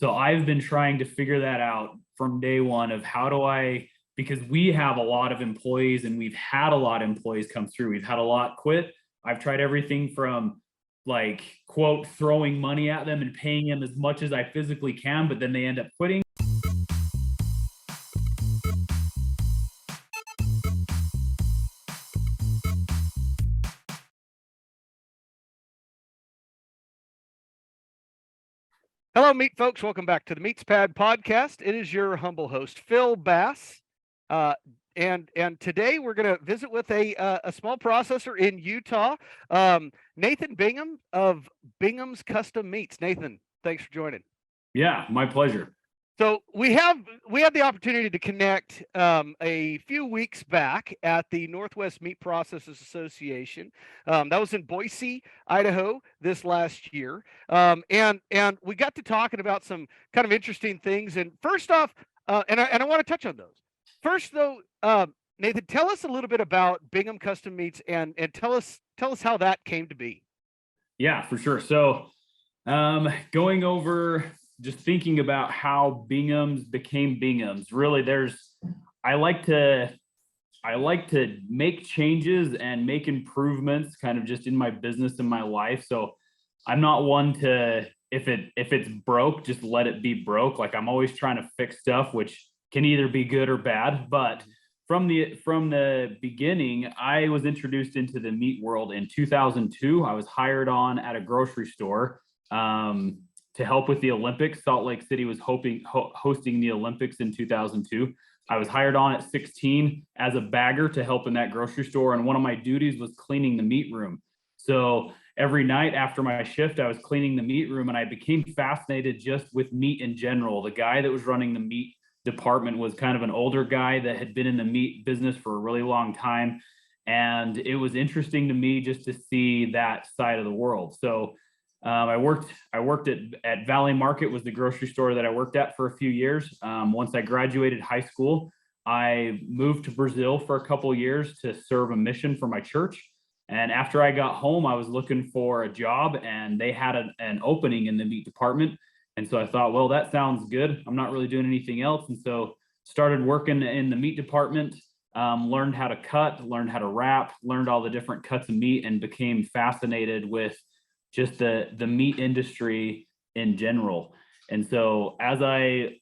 So I've been trying to figure that out from day one of how do I, because we have a lot of employees and we've had a lot of employees come through. We've had a lot quit. I've tried everything from like quote throwing money at them and paying them as much as I physically can, but then they end up quitting. Hello, meat folks. Welcome back to the MeatsPad podcast. It is your humble host, Phil Bass. And today we're going to visit with a small processor in Utah, Nathan Bingham of Bingham's Custom Meats. Nathan, thanks for joining. Yeah, my pleasure. So we had the opportunity to connect a few weeks back at the Northwest Meat Processors Association. That was in Boise, Idaho, this last year, and we got to talking about some kind of interesting things. And first off, and I want to touch on those. First, though, Nathan, tell us a little bit about Bingham Custom Meats and tell us how that came to be. Yeah, for sure. So going over just thinking about how Bingham's became Bingham's, really I like to make changes and make improvements kind of just in my business and my life. So I'm not one to, if it's broke, just let it be broke. Like I'm always trying to fix stuff, which can either be good or bad. But from the beginning, I was introduced into the meat world in 2002. I was hired on at a grocery store to help with the Olympics. Salt Lake City was hosting the Olympics in 2002. I was hired on at 16 as a bagger to help in that grocery store. And one of my duties was cleaning the meat room. So every night after my shift, I was cleaning the meat room and I became fascinated just with meat in general. The guy that was running the meat department was kind of an older guy that had been in the meat business for a really long time. And it was interesting to me just to see that side of the world. So I worked at Valley Market, was the grocery store that I worked at for a few years. Once I graduated high school, I moved to Brazil for a couple of years to serve a mission for my church. And after I got home, I was looking for a job and they had an opening in the meat department. And so I thought, well, that sounds good. I'm not really doing anything else. And so started working in the meat department, learned how to cut, learned how to wrap, learned all the different cuts of meat and became fascinated with just the meat industry in general. And so as I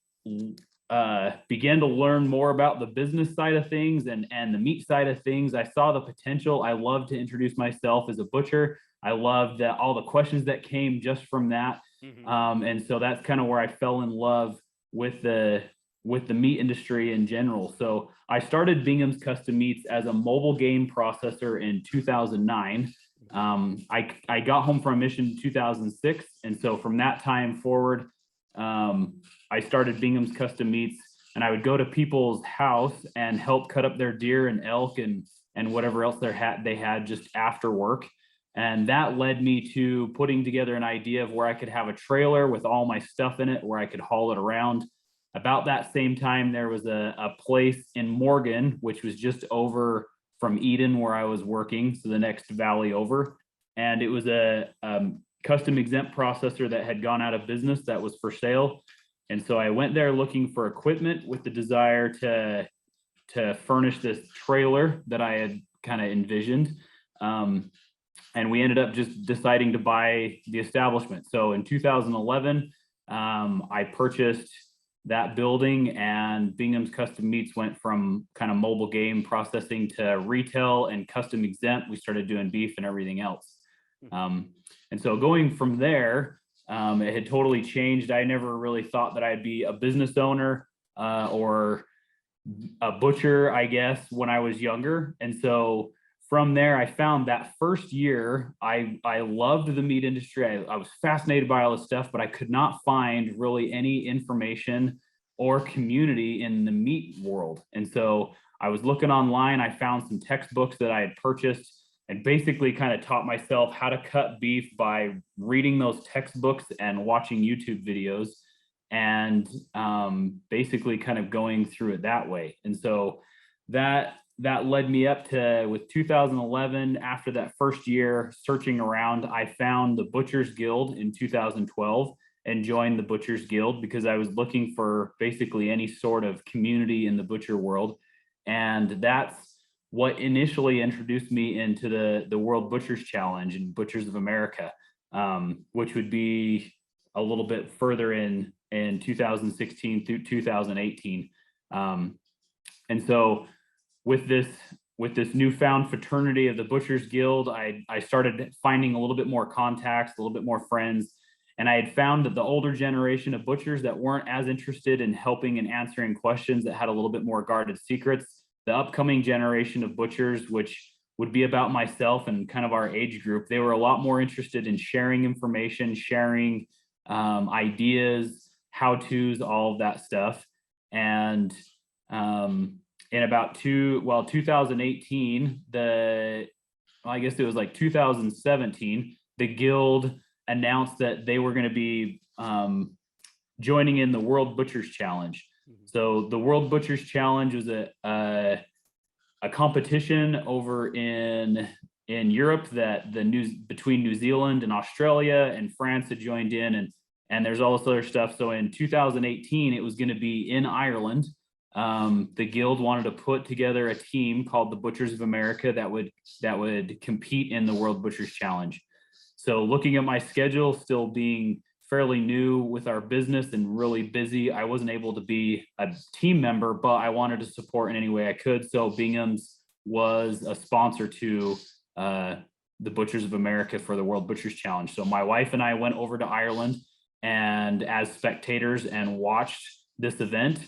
began to learn more about the business side of things and the meat side of things, I saw the potential. I loved to introduce myself as a butcher. I loved all the questions that came just from that. Mm-hmm. And so that's kind of where I fell in love with the meat industry in general. So I started Bingham's Custom Meats as a mobile game processor in 2009. I got home from a mission in 2006. And so from that time forward, I started Bingham's Custom Meats and I would go to people's house and help cut up their deer and elk and whatever else they had just after work. And that led me to putting together an idea of where I could have a trailer with all my stuff in it, where I could haul it around. About that same time, there was a place in Morgan, which was just over from Eden where I was working, so the next valley over. And it was a custom exempt processor that had gone out of business that was for sale. And so I went there looking for equipment with the desire to furnish this trailer that I had kind of envisioned. And we ended up just deciding to buy the establishment. So in 2011, I purchased that building and Bingham's Custom Meats went from kind of mobile game processing to retail and custom exempt. We started doing beef and everything else. And so going from there, it had totally changed. I never really thought that I'd be a business owner or a butcher, I guess, when I was younger. And so from there, I found that first year, I loved the meat industry. I was fascinated by all this stuff, but I could not find really any information or community in the meat world. And so I was looking online. I found some textbooks that I had purchased and basically kind of taught myself how to cut beef by reading those textbooks and watching YouTube videos and basically kind of going through it that way. And so that led me up to, with 2011, after that first year searching around, I found the Butchers Guild in 2012. and joined the Butchers Guild because I was looking for basically any sort of community in the butcher world. And that's what initially introduced me into the World Butchers Challenge and Butchers of America, which would be a little bit further in 2016 through 2018. And so with this newfound fraternity of the Butchers Guild, I started finding a little bit more contacts, a little bit more friends. And I had found that the older generation of butchers that weren't as interested in helping and answering questions, that had a little bit more guarded secrets, the upcoming generation of butchers, which would be about myself and kind of our age group, they were a lot more interested in sharing information, sharing ideas, how-tos, all of that stuff. And in about 2018, I guess it was like 2017, the guild announced that they were going to be joining in the World Butchers Challenge. So the World Butchers Challenge was a competition over in Europe that between New Zealand and Australia and France had joined in, and there's all this other stuff. So in 2018, it was going to be in Ireland. The guild wanted to put together a team called the Butchers of America that would compete in the World Butchers Challenge. So looking at my schedule, still being fairly new with our business and really busy, I wasn't able to be a team member, but I wanted to support in any way I could. So Bingham's was a sponsor to the Butchers of America for the World Butchers Challenge. So my wife and I went over to Ireland and as spectators and watched this event.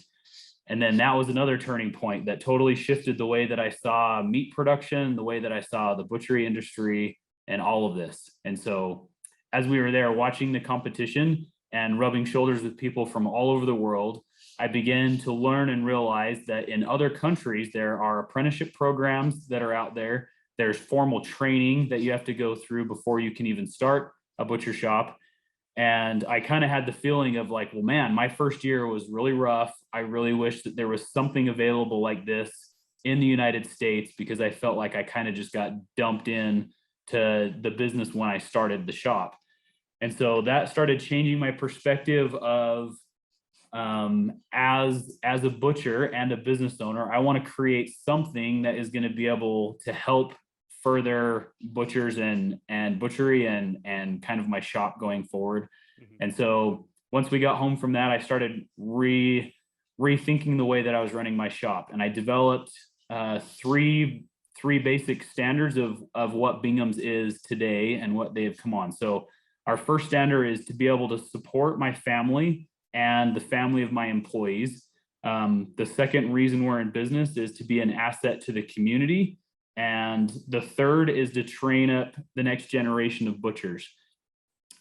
And then that was another turning point that totally shifted the way that I saw meat production, the way that I saw the butchery industry and all of this. And so as we were there watching the competition and rubbing shoulders with people from all over the world, I began to learn and realize that in other countries, there are apprenticeship programs that are out there. There's formal training that you have to go through before you can even start a butcher shop. And I kind of had the feeling of like, well, man, my first year was really rough. I really wish that there was something available like this in the United States, because I felt like I kind of just got dumped in to the business when I started the shop. And so that started changing my perspective of as a butcher and a business owner, I want to create something that is going to be able to help further butchers and butchery and kind of my shop going forward. And so once we got home from that, I started rethinking the way that I was running my shop, and I developed three basic standards of what Bingham's is today and what they have come on. So our first standard is to be able to support my family and the family of my employees. The second reason we're in business is to be an asset to the community. And the third is to train up the next generation of butchers.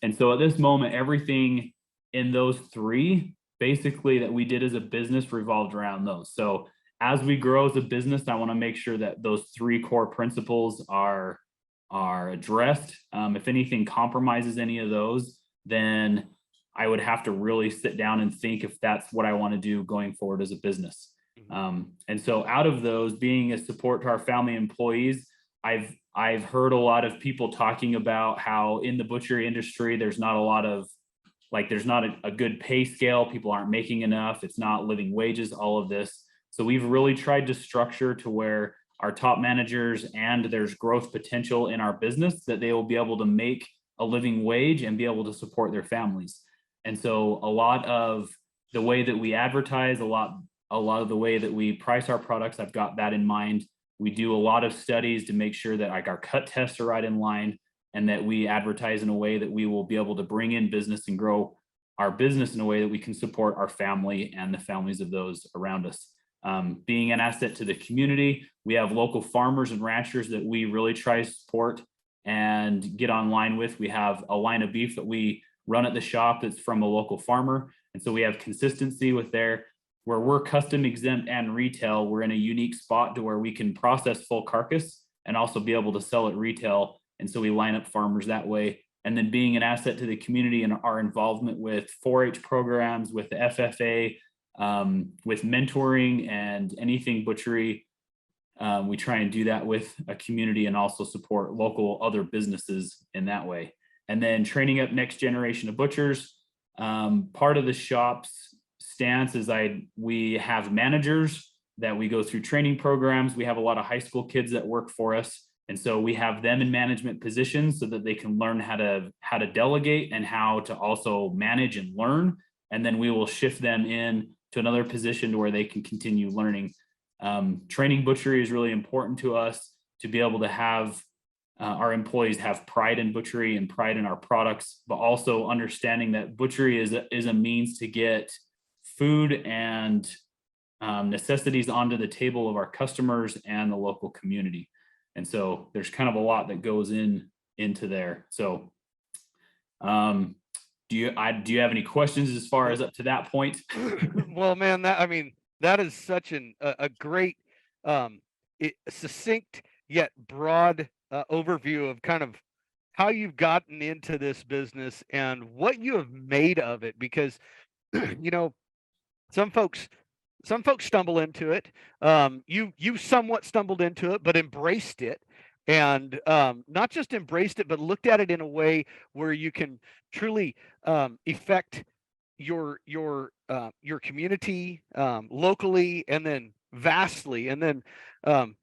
And so at this moment, everything in those three basically that we did as a business revolved around those. So as we grow as a business, I want to make sure that those three core principles are addressed. If anything compromises any of those, then I would have to really sit down and think if that's what I want to do going forward as a business. And so out of those, being a support to our family employees, I've heard a lot of people talking about how in the butchery industry, there's not a good pay scale. People aren't making enough. It's not living wages, all of this. So we've really tried to structure to where our top managers and there's growth potential in our business that they will be able to make a living wage and be able to support their families. And so a lot of the way that we advertise, a lot of the way that we price our products, I've got that in mind. We do a lot of studies to make sure that like our cut tests are right in line and that we advertise in a way that we will be able to bring in business and grow our business in a way that we can support our family and the families of those around us. Being an asset to the community, we have local farmers and ranchers that we really try to support and get online with. We have a line of beef that we run at the shop that's from a local farmer. And so we have consistency with where we're custom exempt and retail, we're in a unique spot to where we can process full carcass and also be able to sell at retail. And so we line up farmers that way. And then being an asset to the community and our involvement with 4-H programs, with the FFA, with mentoring and anything butchery, we try and do that with a community and also support local other businesses in that way. And then training up next generation of butchers. Part of the shop's stance is we have managers that we go through training programs. We have a lot of high school kids that work for us. And so we have them in management positions so that they can learn how to delegate and how to also manage and learn. And then we will shift them in to another position to where they can continue learning. Training butchery is really important to us to be able to have our employees have pride in butchery and pride in our products, but also understanding that butchery is a means to get food and necessities onto the table of our customers and the local community. And so there's kind of a lot that goes into there. So do you have any questions as far as up to that point? Well, man, that is such a great succinct yet broad overview of kind of how you've gotten into this business and what you have made of it, because some folks stumble into it. You somewhat stumbled into it, but embraced it, and not just embraced it, but looked at it in a way where you can truly affect your community locally, and then vastly, and then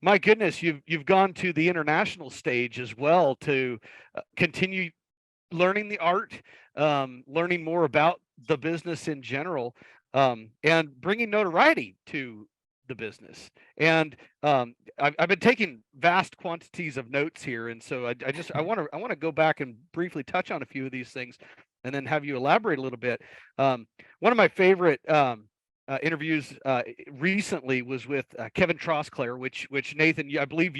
my goodness, you've gone to the international stage as well to continue learning the art, learning more about the business in general, and bringing notoriety to the business. And I've been taking vast quantities of notes here, and so I want to go back and briefly touch on a few of these things, and then have you elaborate a little bit. One of my favorite interviews recently was with Kevin Trosclair, which Nathan, I believe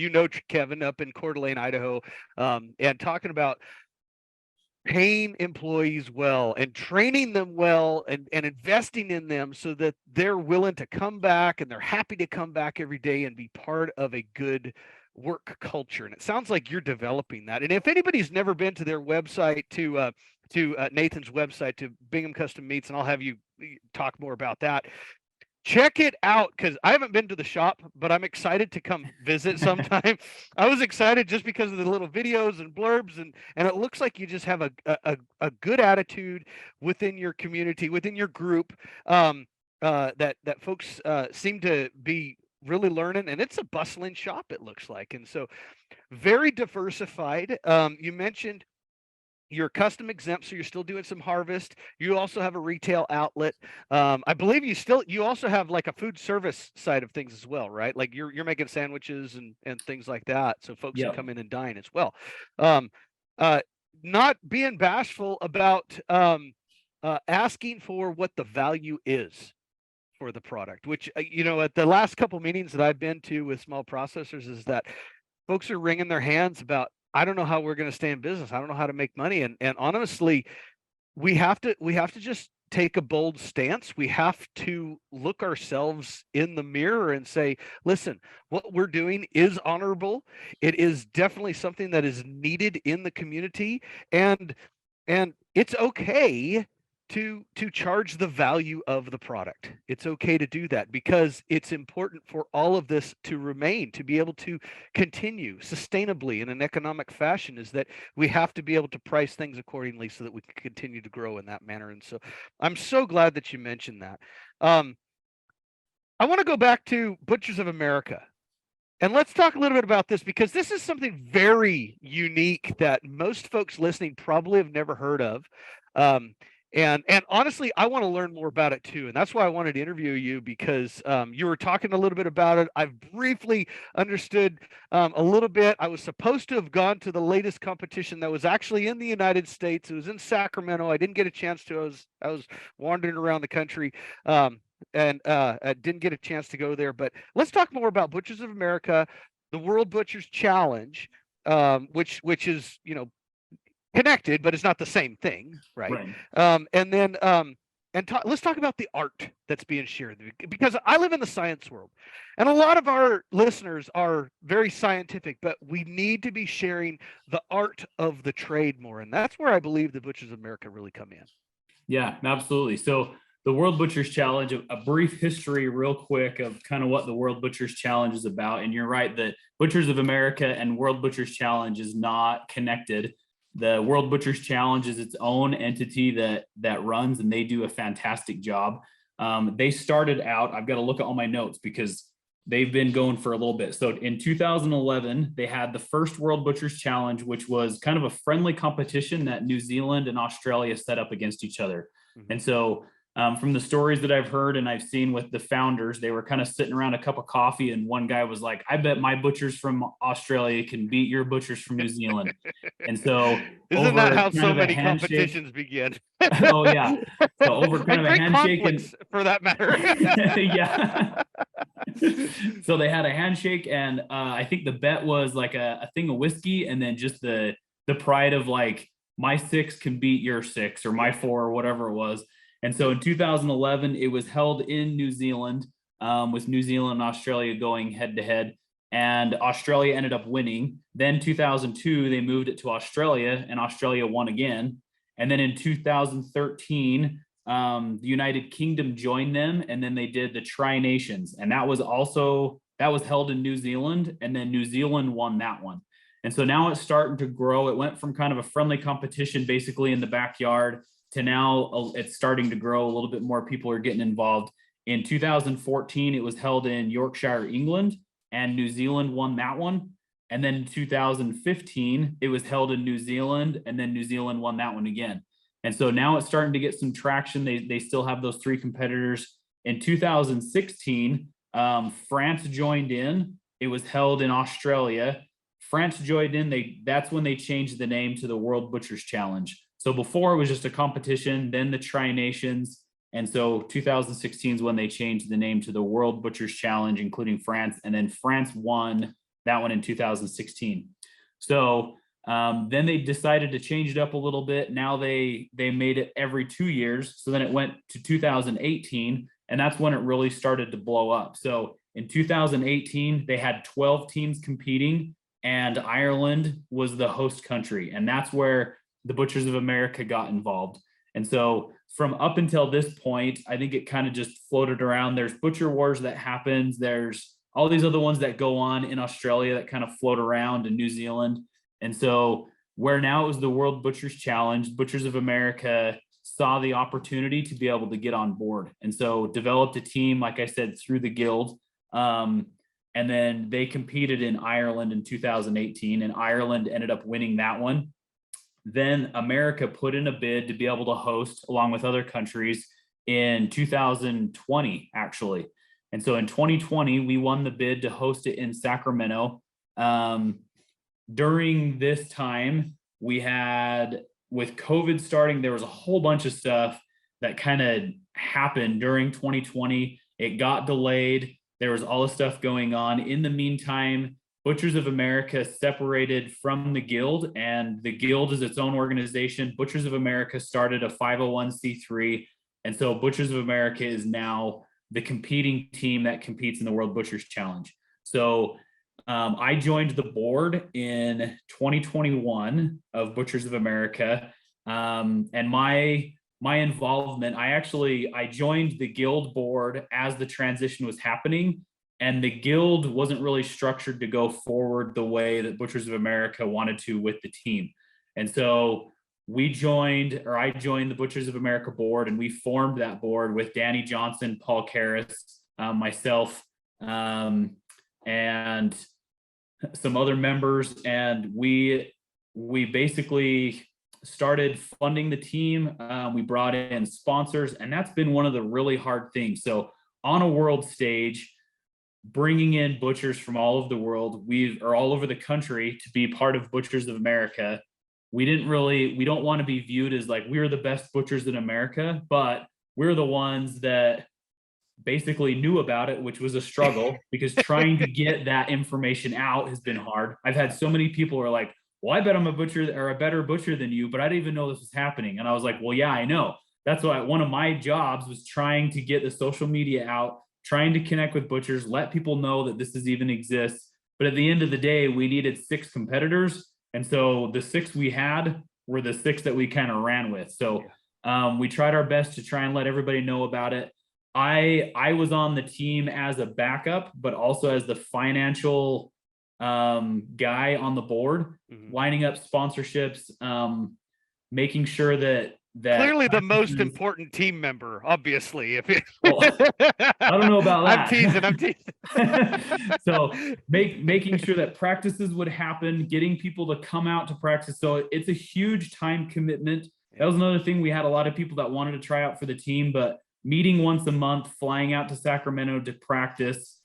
Kevin up in Coeur d'Alene, Idaho, and talking about paying employees well and training them well, and investing in them so that they're willing to come back and they're happy to come back every day and be part of a good work culture. And it sounds like you're developing that. And if anybody's never been to their website, to Nathan's website, to Bingham Custom Meats, and I'll have you talk more about that, check it out, because I haven't been to the shop, but I'm excited to come visit sometime. I was excited just because of the little videos and blurbs, and it looks like you just have a good attitude within your community, within your group, that folks seem to be really learning, and it's a bustling shop, it looks like. And so very diversified. You mentioned you're custom exempt, so you're still doing some harvest. You also have a retail outlet. I believe you also have like a food service side of things as well, right? Like you're making sandwiches and things like that, so folks can come in and dine as well. Not being bashful about asking for what the value is for the product, which at the last couple meetings that I've been to with small processors, is that folks are wringing their hands about, I don't know how we're going to stay in business. I don't know how to make money. And honestly, we have to just take a bold stance. We have to look ourselves in the mirror and say, listen, what we're doing is honorable. It is definitely something that is needed in the community. And it's okay to charge the value of the product. It's okay to do that, because it's important for all of this to remain, to be able to continue sustainably in an economic fashion, is that we have to be able to price things accordingly so that we can continue to grow in that manner. And so I'm so glad that you mentioned that. I want to go back to Butchers of America. And let's talk a little bit about this, because this is something very unique that most folks listening probably have never heard of. And honestly, I want to learn more about it too. And that's why I wanted to interview you, because you were talking a little bit about it. I've briefly understood a little bit. I was supposed to have gone to the latest competition that was actually in the United States. It was in Sacramento. I didn't get a chance to. I was wandering around the country, and I didn't get a chance to go there. But let's talk more about Butchers of America, the World Butchers Challenge, which is, connected, but it's not the same thing, right? And then let's talk about the art that's being shared, because I live in the science world, and a lot of our listeners are very scientific, but we need to be sharing the art of the trade more, and that's where I believe the Butchers of America really come in. Yeah, absolutely. So the World Butchers Challenge, a brief history real quick of kind of what the World Butchers Challenge is about. And you're right that Butchers of America and World Butchers Challenge is not connected. the World Butchers Challenge is its own entity that runs, and they do a fantastic job. They started out, I've got to look at all my notes because they've been going for a little bit. So in 2011, they had the first World Butchers Challenge, which was kind of a friendly competition that New Zealand and Australia set up against each other. Mm-hmm. And so from the stories that I've heard and I've seen with the founders, they were kind of sitting around a cup of coffee, and one guy was like, I bet my butchers from Australia can beat your butchers from New Zealand. And so isn't that how so many competitions begin? Oh yeah. So over kind of a handshake and for that matter. Yeah. So they had a handshake, and I think the bet was like a thing of whiskey, and then just the pride of like, my 6 can beat your 6 or my 4 or whatever it was. And so in 2011, it was held in New Zealand, with New Zealand and Australia going head to head, and Australia ended up winning. Then 2002, they moved it to Australia, and Australia won again. And then in 2013, the United Kingdom joined them, and then they did the Tri-Nations, and that was held in New Zealand, and then New Zealand won that one. And so now it's starting to grow. It went from kind of a friendly competition basically in the backyard to now it's starting to grow a little bit more. People are getting involved. In 2014, it was held in Yorkshire, England, and New Zealand won that one. And then in 2015, it was held in New Zealand, and then New Zealand won that one again. And so now it's starting to get some traction. They still have those 3 competitors. In 2016, France joined in. It was held in Australia. France joined in. That's when they changed the name to the World Butchers Challenge. So before it was just a competition, then the Tri-Nations. And so 2016 is when they changed the name to the World Butchers Challenge, including France. And then France won that one in 2016. So then they decided to change it up a little bit. Now they made it every 2 years. So then it went to 2018, and that's when it really started to blow up. So in 2018, they had 12 teams competing, and Ireland was the host country. And that's where the Butchers of America got involved. And so from up until this point, I think it kind of just floated around. There's Butcher Wars that happens. There's all these other ones that go on in Australia that kind of float around in New Zealand. And so where now it was the World Butchers Challenge, Butchers of America saw the opportunity to be able to get on board. And so developed a team, like I said, through the guild. And then they competed in Ireland in 2018, and Ireland ended up winning that one. Then America put in a bid to be able to host along with other countries in 2020, actually. And so in 2020, we won the bid to host it in Sacramento. During this time, we had, with COVID starting, there was a whole bunch of stuff that kind of happened during 2020. It got delayed. There was all this stuff going on. In the meantime, Butchers of America separated from the guild, and the guild is its own organization. Butchers of America started a 501c3. And so Butchers of America is now the competing team that competes in the World Butchers Challenge. So I joined the board in 2021 of Butchers of America. And my involvement, I joined the guild board as the transition was happening, and the guild wasn't really structured to go forward the way that Butchers of America wanted to with the team. And so I joined the Butchers of America board, and we formed that board with Danny Johnson, Paul Karras, myself, and some other members. And we basically started funding the team. We brought in sponsors, and that's been one of the really hard things. So on a world stage, bringing in butchers from all over the world, or all over the country, to be part of Butchers of America, we don't want to be viewed as like we're the best butchers in America, but we're the ones that basically knew about it, which was a struggle because trying to get that information out has been hard. I've had so many people who are like, well, I bet I'm a butcher or a better butcher than you, but I didn't even know this was happening. And I was like, well, yeah, I know. That's why one of my jobs was trying to get the social media out, trying to connect with butchers, let people know that this even exists. But at the end of the day, we needed 6 competitors. And so the 6 we had were the 6 that we kind of ran with. So we tried our best to try and let everybody know about it. I was on the team as a backup, but also as the financial guy on the board, lining up sponsorships, making sure that clearly the most important team member, obviously. If it, well, I don't know about that. I'm teasing. So making sure that practices would happen, getting people to come out to practice. So it's a huge time commitment. That was another thing. We had a lot of people that wanted to try out for the team, but meeting once a month, flying out to Sacramento to practice,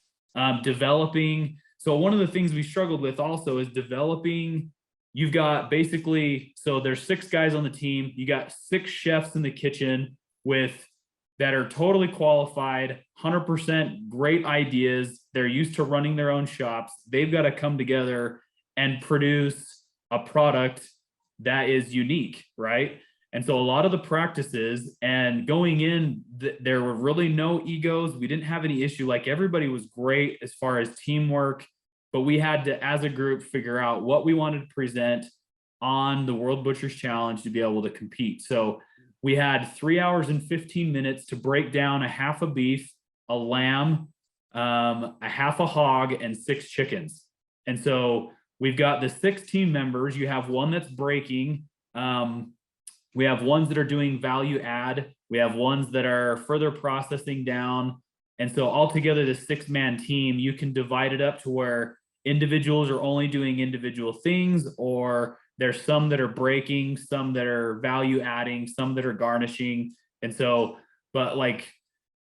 developing. So one of the things we struggled with also is developing. You've got basically, so there's 6 guys on the team. You got 6 chefs in the kitchen that are totally qualified, 100% great ideas. They're used to running their own shops. They've got to come together and produce a product that is unique, right? And so a lot of the practices and going in, there were really no egos. We didn't have any issue. Like everybody was great as far as teamwork, but we had to, as a group, figure out what we wanted to present on the World Butchers Challenge to be able to compete. So we had 3 hours and 15 minutes to break down a half a beef, a lamb, a half a hog, and 6 chickens. And so we've got the 6 team members. You have one that's breaking. We have ones that are doing value add. We have ones that are further processing down. And so altogether, the 6-man team, you can divide it up to where individuals are only doing individual things, or there's some that are breaking, some that are value adding, some that are garnishing. And so, but like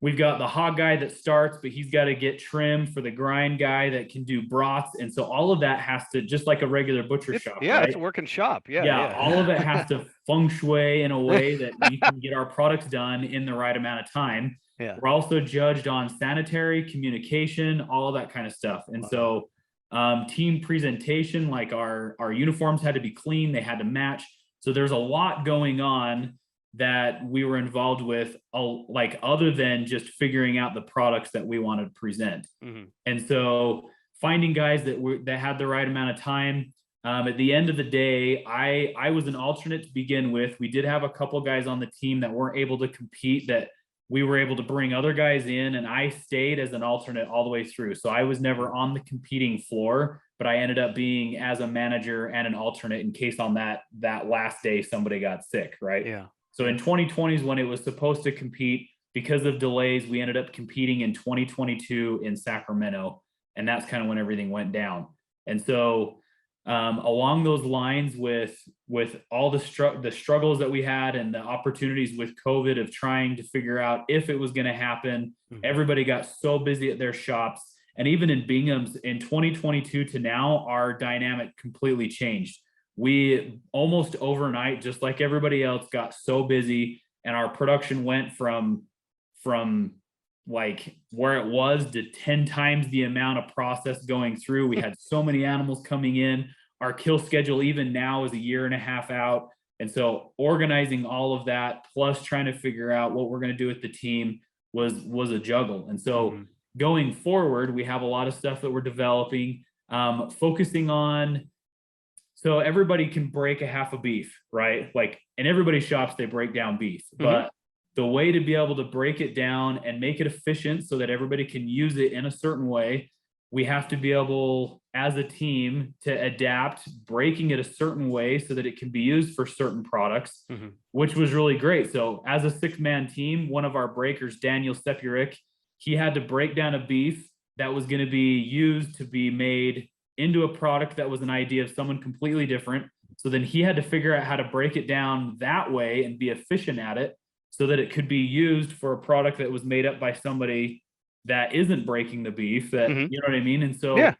we've got the hog guy that starts, but he's got to get trim for the grind guy that can do broths. And so all of that has to, just like a regular butcher shop. Yeah, right? it's a working shop. Yeah. All of it has to feng shui in a way that we can get our products done in the right amount of time. Yeah. We're also judged on sanitary, communication, all of that kind of stuff. And so team presentation, like our uniforms had to be clean, they had to match. So there's a lot going on that we were involved with, like other than just figuring out the products that we wanted to present. And so finding guys that had the right amount of time. At the end of the day, I was an alternate to begin with. We did have a couple guys on the team that weren't able to compete, that we were able to bring other guys in, and I stayed as an alternate all the way through. So I was never on the competing floor, but I ended up being as a manager and an alternate in case on that last day somebody got sick, right? Yeah. So in 2020 is when it was supposed to compete. Because of delays, we ended up competing in 2022 in Sacramento, and that's kind of when everything went down. And so along those lines, with all the struggles that we had and the opportunities with COVID of trying to figure out if it was going to happen, everybody got so busy at their shops. And even in Bingham's in 2022 to now, our dynamic completely changed. We almost overnight, just like everybody else, got so busy, and our production went from like where it was to 10 times the amount of process going through. We had so many animals coming in. Our kill schedule even now is a year and a half out. And so organizing all of that, plus trying to figure out what we're going to do with the team was a juggle. And so going forward, we have a lot of stuff that we're developing, focusing on. So everybody can break a half a beef, right? Like in everybody's shops, they break down beef, but the way to be able to break it down and make it efficient so that everybody can use it in a certain way, we have to be able, as a team, to adapt breaking it a certain way so that it can be used for certain products, which was really great. So as a 6-man team, one of our breakers, Daniel Stepurik, he had to break down a beef that was going to be used to be made into a product that was an idea of someone completely different. So then he had to figure out how to break it down that way and be efficient at it, so that it could be used for a product that was made up by somebody that isn't breaking the beef, that, you know what I mean? And so,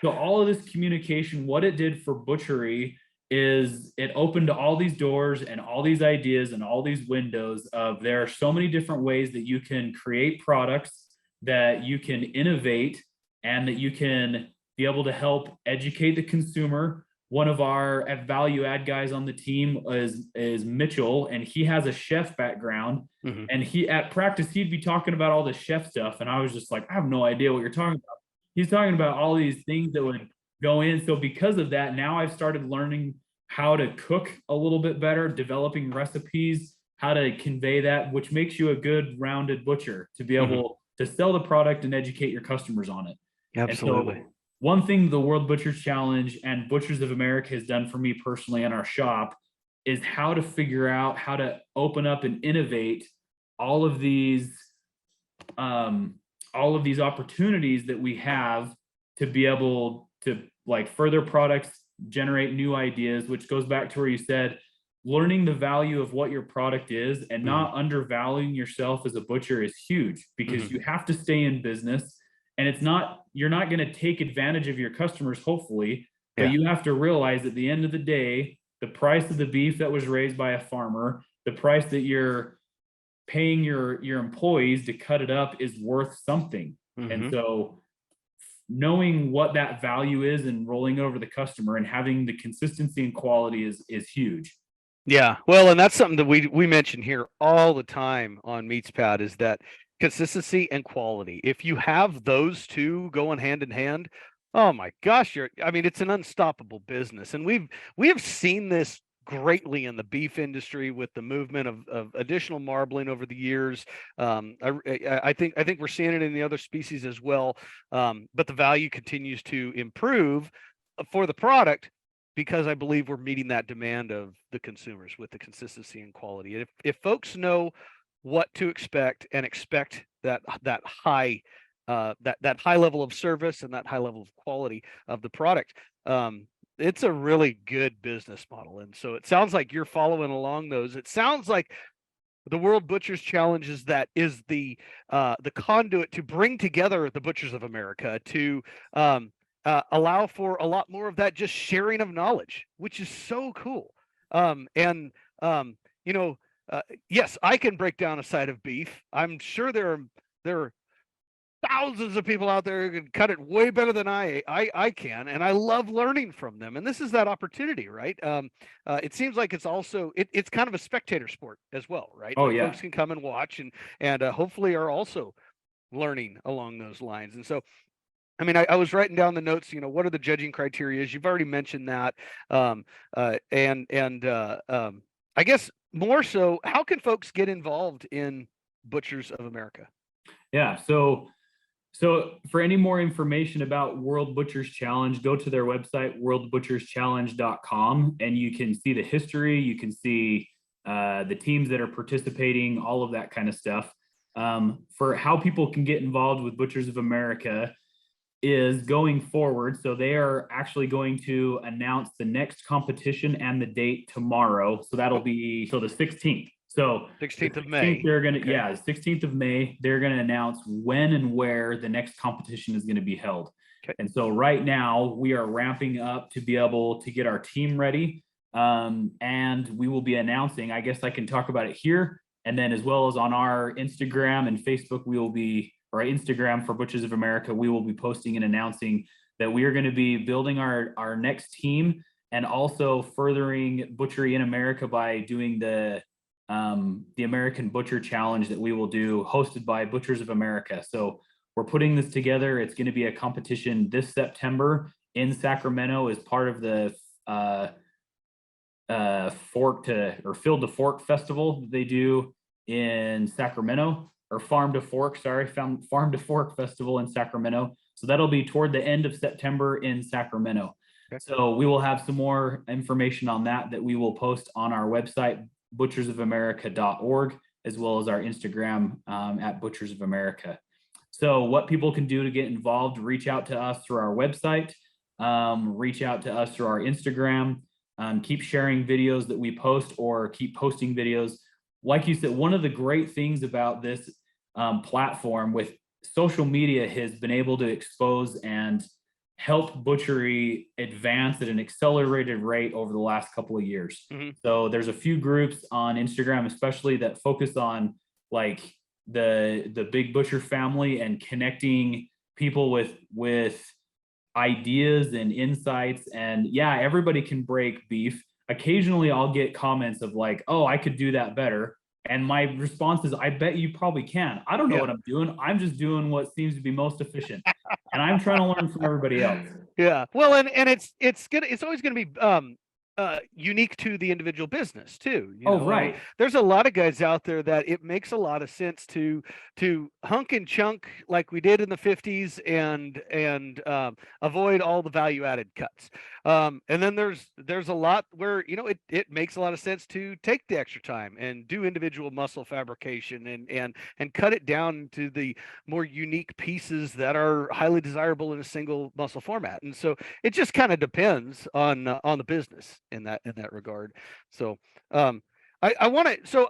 so all of this communication, what it did for butchery is it opened all these doors and all these ideas and all these windows of, there are so many different ways that you can create products, that you can innovate, and that you can be able to help educate the consumer. One of our value add guys on the team is Mitchell, and he has a chef background. And he, at practice, he'd be talking about all the chef stuff, and I was just like, I have no idea what you're talking about. He's talking about all these things that would go in. So because of that, now I've started learning how to cook a little bit better, developing recipes, how to convey that, which makes you a good rounded butcher to be able to sell the product and educate your customers on it. Absolutely. And so one thing the World Butchers Challenge and Butchers of America has done for me personally in our shop is how to figure out how to open up and innovate all of these all of these opportunities that we have to be able to like further products, generate new ideas, which goes back to where you said learning the value of what your product is and not undervaluing yourself as a butcher is huge, because you have to stay in business, and it's not, you're not going to take advantage of your customers, hopefully, but you have to realize at the end of the day, the price of the beef that was raised by a farmer, the price that you're paying your employees to cut it up is worth something. And so knowing what that value is and rolling over the customer and having the consistency and quality is huge. Yeah, well, and that's something that we mention here all the time on MeatsPad, is that consistency and quality. If you have those two going hand in hand, oh my gosh, I mean, it's an unstoppable business. And we have seen this greatly in the beef industry with the movement of additional marbling over the years. I think we're seeing it in the other species as well. But the value continues to improve for the product, because I believe we're meeting that demand of the consumers with the consistency and quality. If folks know what to expect and expect that high that high level of service and that high level of quality of the product, it's a really good business model. And so it sounds like you're following along those. It sounds like the World Butchers Challenge is the conduit to bring together the Butchers of America to allow for a lot more of that just sharing of knowledge, which is so cool. And you know, yes, I can break down a side of beef. I'm sure there are thousands of people out there who can cut it way better than I can, and I love learning from them. And this is that opportunity, right? It seems like it's also it's kind of a spectator sport as well, right? Oh like yeah. Folks can come and watch and hopefully are also learning along those lines. And so, I mean, I was writing down the notes. What are the judging criteria? You've already mentioned that, I guess more so, how can folks get involved in Butchers of America? Yeah. So for any more information about World Butchers Challenge, go to their website, worldbutcherschallenge.com, and you can see the history. You can see the teams that are participating, all of that kind of stuff. For how people can get involved with Butchers of America is going forward. So they are actually going to announce the next competition and the date tomorrow. So that'll be the 16th. So 16th of May. They're gonna the 16th of May, they're gonna announce when and where the next competition is gonna be held. Okay. And so right now we are ramping up to be able to get our team ready. And we will be announcing, I guess I can talk about it here, and then as well as on our Instagram and Facebook, we will be, or Instagram for Butchers of America, we will be posting and announcing that we are going to be building our next team and also furthering butchery in America by doing the American Butcher Challenge that we will do, hosted by Butchers of America. So we're putting this together. It's going to be a competition this September in Sacramento as part of the Field to Fork Festival that they do in Sacramento, or Farm to Fork Festival in Sacramento. So that'll be toward the end of September in Sacramento. Okay. So we will have some more information on that we will post on our website, butchersofamerica.org, as well as our Instagram at Butchers of America. So what people can do to get involved, reach out to us through our website, reach out to us through our Instagram, keep sharing videos that we post, or keep posting videos. Like you said, one of the great things about this platform with social media has been able to expose and help butchery advance at an accelerated rate over the last couple of years. So there's a few groups on Instagram, especially, that focus on like the Big Butcher family and connecting people with ideas and insights. And yeah, everybody can break beef. Occasionally I'll get comments of like, oh, I could do that better. And my response is, I bet you probably can. I don't know what I'm doing. I'm just doing what seems to be most efficient. And I'm trying to learn from everybody else. Yeah. Well, and it's always going to be unique to the individual business too. Oh, right. There's a lot of guys out there that it makes a lot of sense to hunk and chunk like we did in the 50s and avoid all the value added cuts. And then there's a lot where it makes a lot of sense to take the extra time and do individual muscle fabrication and cut it down to the more unique pieces that are highly desirable in a single muscle format. And so it just kind of depends on the business in that regard. So I want to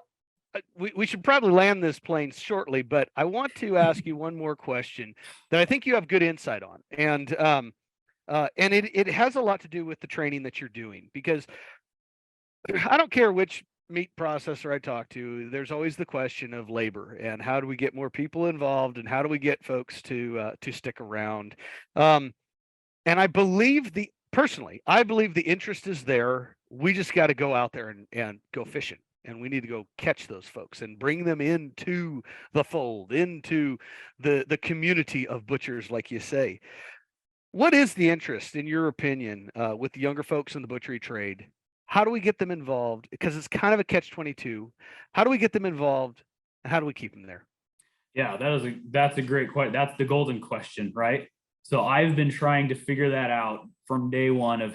we should probably land this plane shortly, but I want to ask you one more question that I think you have good insight on, and it has a lot to do with the training that you're doing, because I don't care which meat processor I talk to, there's always the question of labor and how do we get more people involved and how do we get folks to stick around. And I believe personally, I believe the interest is there. We just got to go out there and go fishing. And we need to go catch those folks and bring them into the fold, into the community of butchers, like you say. What is the interest, in your opinion, with the younger folks in the butchery trade? How do we get them involved? Because it's kind of a catch-22. How do we get them involved? And how do we keep them there? Yeah, that's a great question. That's the golden question, right? So I've been trying to figure that out from day one of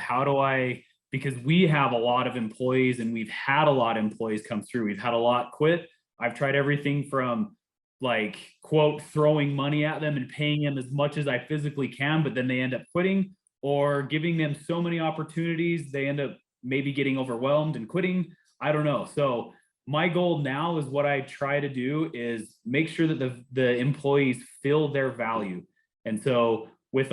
because we have a lot of employees and we've had a lot of employees come through. We've had a lot quit. I've tried everything from like, quote, throwing money at them and paying them as much as I physically can, but then they end up quitting, or giving them so many opportunities, they end up maybe getting overwhelmed and quitting. I don't know. So my goal now is what I try to do is make sure that the employees feel their value. And so we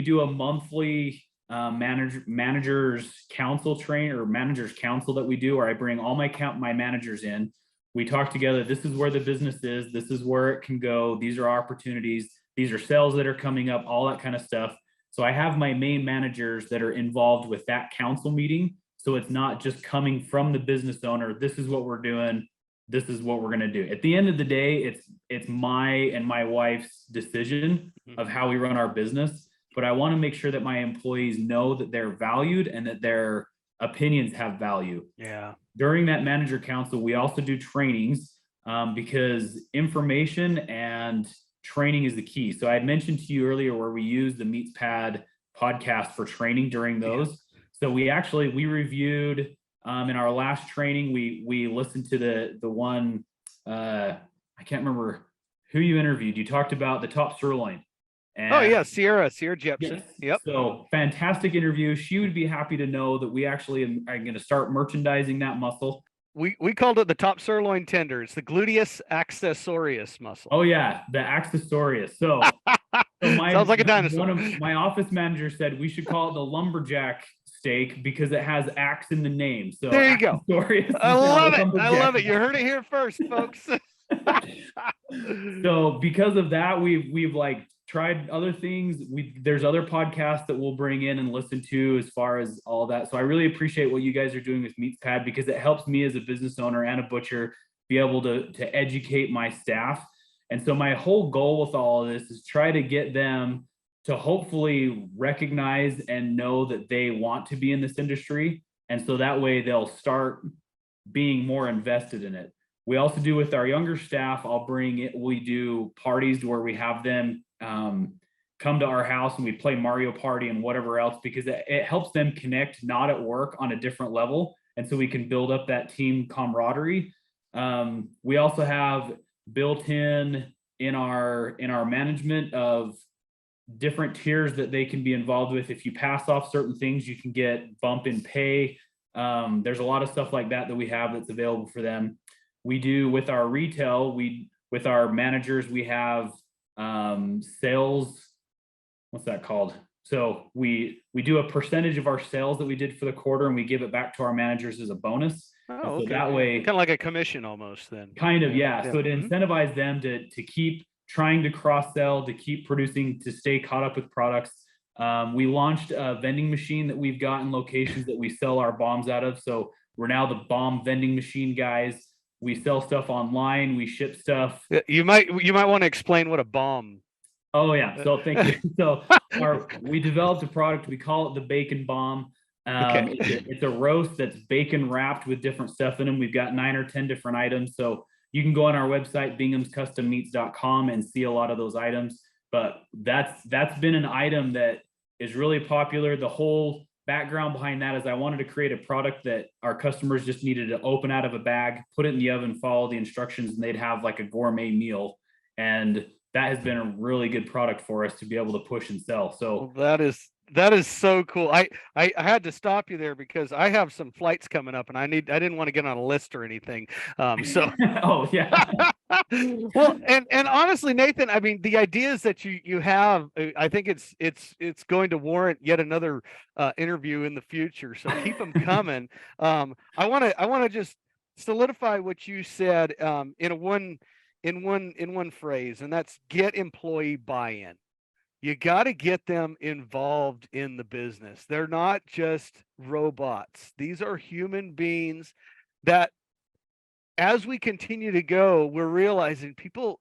do a monthly managers council managers council that we do, where I bring all my managers in. We talk together. This is where the business is. This is where it can go. These are opportunities. These are sales that are coming up, all that kind of stuff. So I have my main managers that are involved with that council meeting. So it's not just coming from the business owner. This is what we're doing. This is what we're going to do. At the end of the day, it's my and my wife's decision of how we run our business. But I want to make sure that my employees know that they're valued and that their opinions have value. Yeah. During that manager council, we also do trainings because information and training is the key. So I had mentioned to you earlier where we use the MeatsPad podcast for training during those. Yeah. So we reviewed in our last training, we listened to the one, I can't remember who you interviewed. You talked about the top sirloin. And Sierra Jepson. Yes. Yep. So fantastic interview. She would be happy to know that we actually are going to start merchandising that muscle. We called it the top sirloin tender. It's the gluteus accessorius muscle. Oh yeah, the accessorius. So sounds like a dinosaur. One of my office managers said we should call it the lumberjack steak because it has axe in the name. So there you go. I love it. I love it. You heard it here first, folks. So because of that, we've like tried other things. There's other podcasts that we'll bring in and listen to as far as all that. So I really appreciate what you guys are doing with MeatsPad, because it helps me as a business owner and a butcher be able to educate my staff. And so my whole goal with all of this is try to get them to hopefully recognize and know that they want to be in this industry. And so that way they'll start being more invested in it. We also do with our younger staff, we do parties where we have them come to our house and we play Mario Party and whatever else, because it helps them connect, not at work, on a different level. And so we can build up that team camaraderie. We also have built in our management of different tiers that they can be involved with. If you pass off certain things, you can get bump in pay. There's a lot of stuff like that we have that's available for them. We do with our retail, with our managers, we have sales, what's that called? So we do a percentage of our sales that we did for the quarter, and we give it back to our managers as a bonus. Oh, okay. So that way, kind of like a commission almost then. Kind of, yeah. So to incentivize them to keep trying to cross-sell, to keep producing, to stay caught up with products. We launched a vending machine that we've got in locations that we sell our bombs out of. So we're now the bomb vending machine guys. We sell stuff online. We ship stuff. You might want to explain what a bomb. Oh yeah. So thank you. So we developed a product. We call it the bacon bomb. Okay. It's a roast that's bacon wrapped with different stuff in them. We've got 9 or 10 different items. So you can go on our website, binghamscustommeats.com, and see a lot of those items. But that's been an item that is really popular. The whole background behind that is I wanted to create a product that our customers just needed to open out of a bag, put it in the oven, follow the instructions, and they'd have like a gourmet meal. And that has been a really good product for us to be able to push and sell. So Well, that is so cool. I had to stop you there because I have some flights coming up and I didn't want to get on a list or anything. So oh yeah. well, and honestly, Nathan, I mean, the ideas that you have, I think it's going to warrant yet another interview in the future. So keep them coming. I want to just solidify what you said in one phrase, and that's get employee buy-in. You got to get them involved in the business. They're not just robots. These are human beings that, as we continue to go, we're realizing people,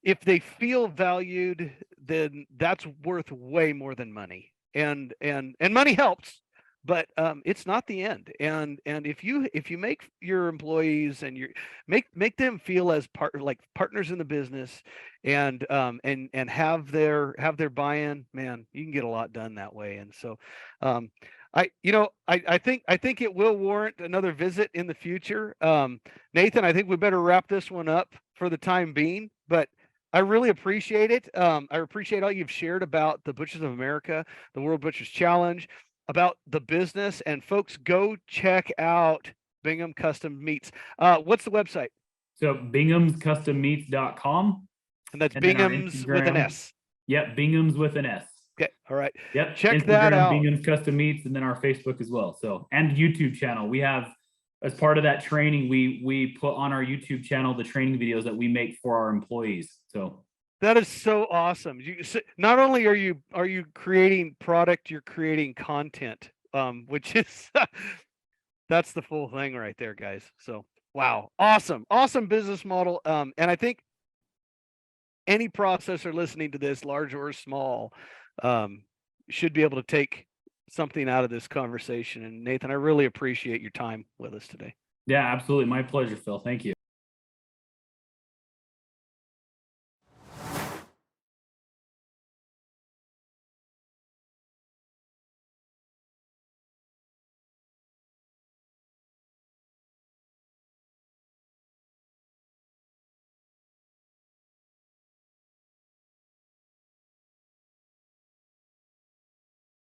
if they feel valued, then that's worth way more than money. And money helps, but it's not the end. And if you make your employees and you make them feel as like partners in the business, and have their buy-in, man, you can get a lot done that way. And so I think it will warrant another visit in the future. Nathan, I think we better wrap this one up for the time being, but I really appreciate it. I appreciate all you've shared about the Butchers of America, the World Butchers Challenge, about the business. And folks, go check out Bingham Custom Meats. What's the website? So binghamscustommeats.com. And that's And then our Bingham's with an Instagram. S. Yep, Bingham's with an S. Okay, all right. Yep. Check Instagram, that out. Bingham's Custom Meats, and then our Facebook as well. So, and YouTube channel. We have, as part of that training, we put on our YouTube channel the training videos that we make for our employees. So that is so awesome. Not only are you creating product, you're creating content, which is that's the full thing right there, guys. So wow, awesome business model. And I think any processor listening to this, large or small, should be able to take something out of this conversation. And Nathan, I really appreciate your time with us today. yeah, absolutely. My pleasure, Phil. Thank you.